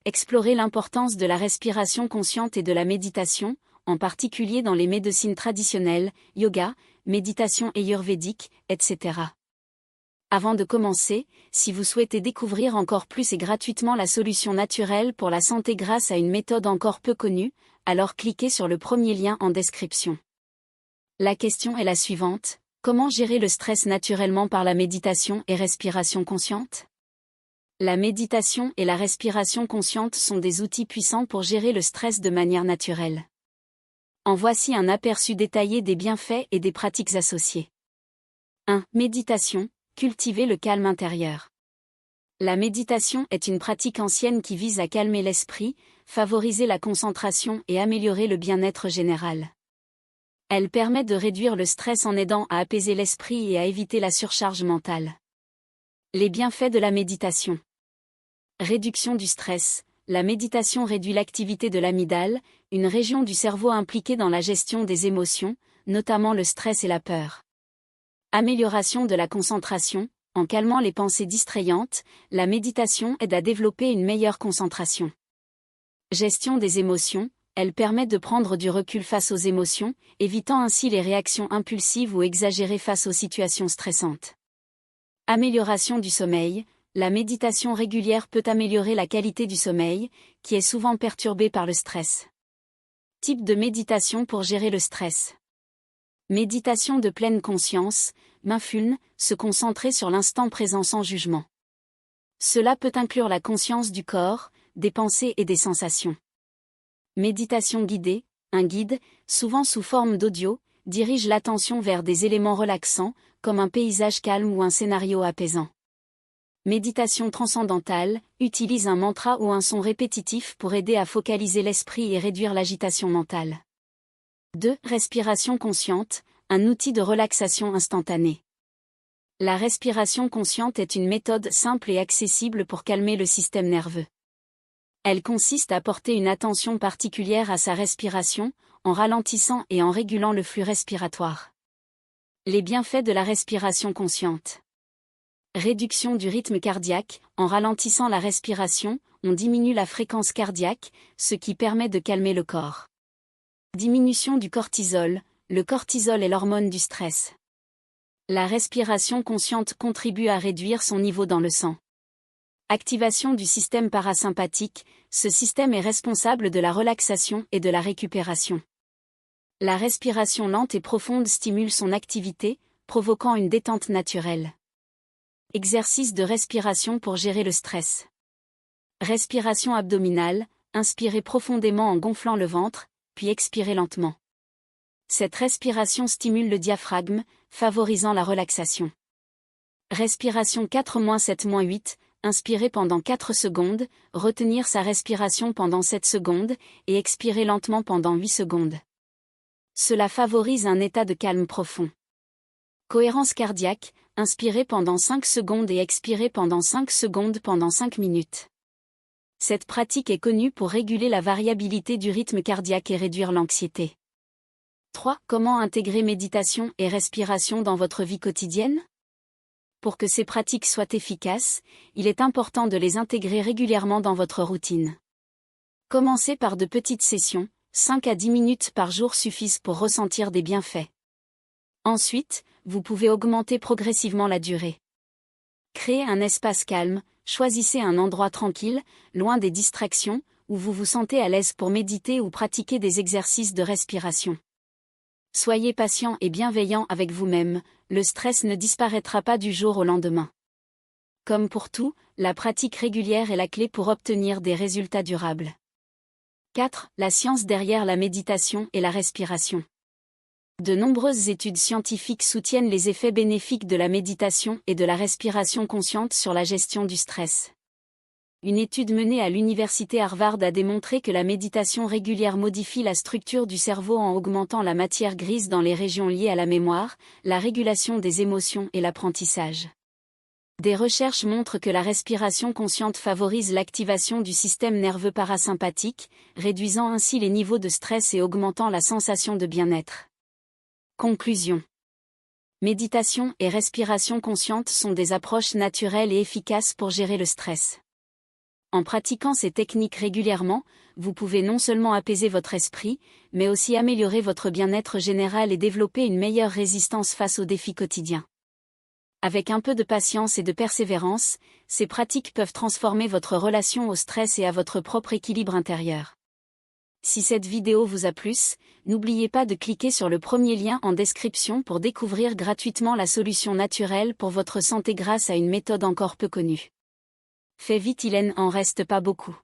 explorez l'importance de la respiration consciente et de la méditation, en particulier dans les médecines traditionnelles, yoga, méditation ayurvédique, etc. Avant de commencer, si vous souhaitez découvrir encore plus et gratuitement la solution naturelle pour la santé grâce à une méthode encore peu connue, alors cliquez sur le premier lien en description. La question est la suivante: comment gérer le stress naturellement par la méditation et respiration consciente? La méditation et la respiration consciente sont des outils puissants pour gérer le stress de manière naturelle. En voici un aperçu détaillé des bienfaits et des pratiques associées. 1. Méditation, cultiver le calme intérieur. La méditation est une pratique ancienne qui vise à calmer l'esprit, favoriser la concentration et améliorer le bien-être général. Elle permet de réduire le stress en aidant à apaiser l'esprit et à éviter la surcharge mentale. Les bienfaits de la méditation. Réduction du stress. La méditation réduit l'activité de l'amygdale, une région du cerveau impliquée dans la gestion des émotions, notamment le stress et la peur. Amélioration de la concentration. En calmant les pensées distrayantes, la méditation aide à développer une meilleure concentration. Gestion des émotions. Elle permet de prendre du recul face aux émotions, évitant ainsi les réactions impulsives ou exagérées face aux situations stressantes. Amélioration du sommeil. La méditation régulière peut améliorer la qualité du sommeil, qui est souvent perturbée par le stress. Type de méditation pour gérer le stress. Méditation de pleine conscience, mindfulness, se concentrer sur l'instant présent sans jugement. Cela peut inclure la conscience du corps, des pensées et des sensations. Méditation guidée. Un guide, souvent sous forme d'audio, dirige l'attention vers des éléments relaxants, comme un paysage calme ou un scénario apaisant. Méditation transcendantale, utilise un mantra ou un son répétitif pour aider à focaliser l'esprit et réduire l'agitation mentale. 2. Respiration consciente, un outil de relaxation instantanée. La respiration consciente est une méthode simple et accessible pour calmer le système nerveux. Elle consiste à porter une attention particulière à sa respiration, en ralentissant et en régulant le flux respiratoire. Les bienfaits de la respiration consciente. Réduction du rythme cardiaque. En ralentissant la respiration, on diminue la fréquence cardiaque, ce qui permet de calmer le corps. Diminution du cortisol. Le cortisol est l'hormone du stress. La respiration consciente contribue à réduire son niveau dans le sang. Activation du système parasympathique. Ce système est responsable de la relaxation et de la récupération. La respiration lente et profonde stimule son activité, provoquant une détente naturelle. Exercice de respiration pour gérer le stress. Respiration abdominale. Inspirez profondément en gonflant le ventre, puis expirez lentement. Cette respiration stimule le diaphragme, favorisant la relaxation. Respiration 4-7-8. Inspirez pendant 4 secondes, retenir sa respiration pendant 7 secondes, et expirer lentement pendant 8 secondes. Cela favorise un état de calme profond. Cohérence cardiaque. Inspirez pendant 5 secondes et expirez pendant 5 secondes pendant 5 minutes. Cette pratique est connue pour réguler la variabilité du rythme cardiaque et réduire l'anxiété. 3. Comment intégrer méditation et respiration dans votre vie quotidienne? Pour que ces pratiques soient efficaces, il est important de les intégrer régulièrement dans votre routine. Commencez par de petites sessions, 5 à 10 minutes par jour suffisent pour ressentir des bienfaits. Ensuite, vous pouvez augmenter progressivement la durée. Créez un espace calme, choisissez un endroit tranquille, loin des distractions, où vous vous sentez à l'aise pour méditer ou pratiquer des exercices de respiration. Soyez patient et bienveillant avec vous-même, le stress ne disparaîtra pas du jour au lendemain. Comme pour tout, la pratique régulière est la clé pour obtenir des résultats durables. 4. La science derrière la méditation et la respiration. De nombreuses études scientifiques soutiennent les effets bénéfiques de la méditation et de la respiration consciente sur la gestion du stress. Une étude menée à l'université Harvard a démontré que la méditation régulière modifie la structure du cerveau en augmentant la matière grise dans les régions liées à la mémoire, la régulation des émotions et l'apprentissage. Des recherches montrent que la respiration consciente favorise l'activation du système nerveux parasympathique, réduisant ainsi les niveaux de stress et augmentant la sensation de bien-être. Conclusion. Méditation et respiration consciente sont des approches naturelles et efficaces pour gérer le stress. En pratiquant ces techniques régulièrement, vous pouvez non seulement apaiser votre esprit, mais aussi améliorer votre bien-être général et développer une meilleure résistance face aux défis quotidiens. Avec un peu de patience et de persévérance, ces pratiques peuvent transformer votre relation au stress et à votre propre équilibre intérieur. Si cette vidéo vous a plu, n'oubliez pas de cliquer sur le premier lien en description pour découvrir gratuitement la solution naturelle pour votre santé grâce à une méthode encore peu connue. Fais vite, il n'en reste pas beaucoup.